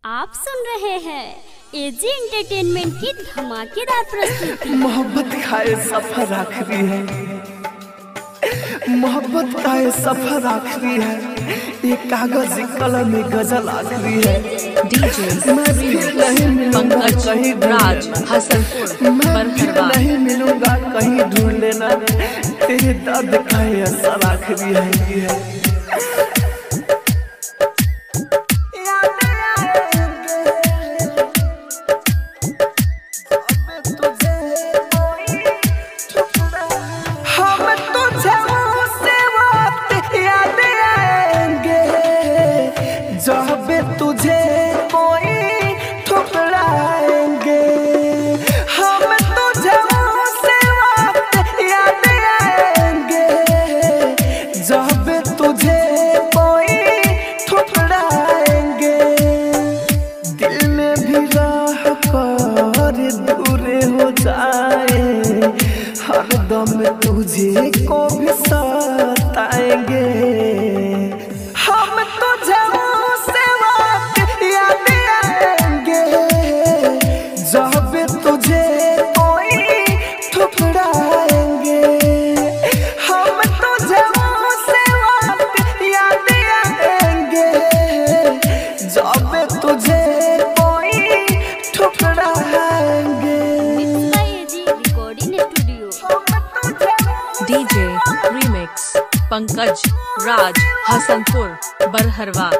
आप सुन रहे हैं एजी एंटरटेनमेंट की धमाकेदार प्रस्तुति। मोहब्बत का ये सफर आखिरी है, मोहब्बत का ये सफर आखिरी है, ये कागज कलम में गजल आखिरी है। डीजे मैं फिर नहीं मिलूंगा कहीं राज हसनपुर, मैं फिर नहीं मिलूंगा कहीं ढूंढ लेना, तेरे दर्द का ये असर आखिरी है। जब तुझे कोई ठुकराएंगे हम तुझे से वक्त याद आएंगे, जब तुझे कोई ठुकराएंगे। दिल में भी राह कर दूर हो जाए, हर दम तुझे को भी सताएंगे। हम तुझे जब तुझे कोई ठुकराएंगे, हम तुझे से वक्त याद आएंगे, जब तुझे कोई ठुकराएंगे। डीजे रीमिक्स पंकज राज हसनपुर बरहरवा।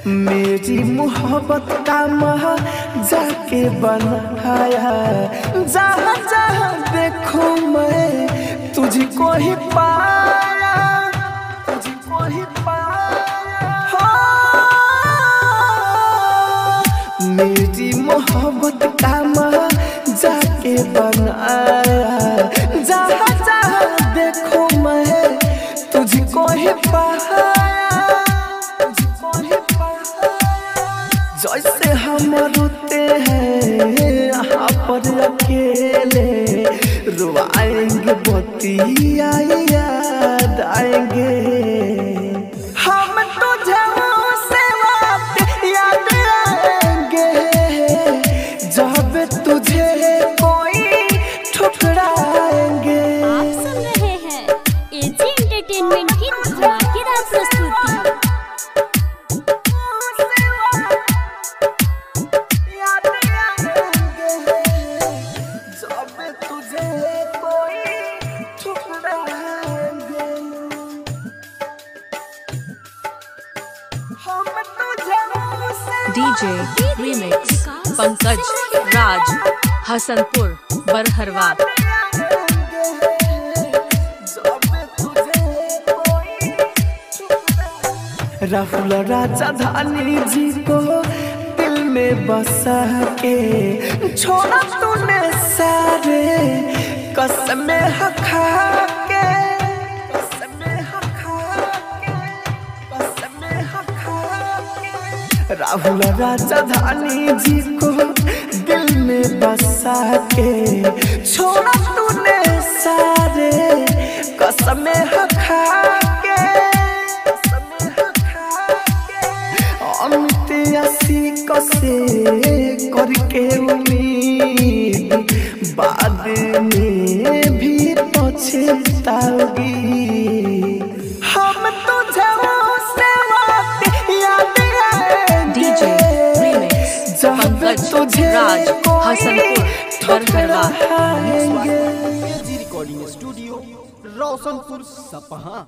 मेरी मोहब्बत का महा जाके बनाया, जहाँ जहाँ देखो मैं तुझको ही पाया, तुझको ही पाया। मेरी मोहब्बत का महा जाके बनाया, जहाँ जहाँ देखो मैं तुझको ही पाया। जैसे हम रोते हैं यहाँ पर अकेले, रुआएंगे बतिया याद आएंगे। हम तुझे से वक्त याद आएंगे, जब तुझे कोई ठुकराएंगे। आप सुन रहे हैं एजी एंटरटेनमेंट की धमाकेदार प्रस्तुति। डीजे रीमिक्स पंकज राज हसनपुर बरहरवा। राहुल राजधानी जी को दिल में बसा के छोड़ा तूने सारे कसमें खा के, राहुल राजधानी जी को दिल में बसा के छोड़ा तूने सारे कसमें खा के। अमित आशिक से करके उम्मीद, बाद में भी पछताओगी। हम तुझे से वक्त याद आएंगे, जब तुझे राज हसनपुर बरहरवा। रिकॉर्डिंग स्टूडियो रोशनपुर सपहा।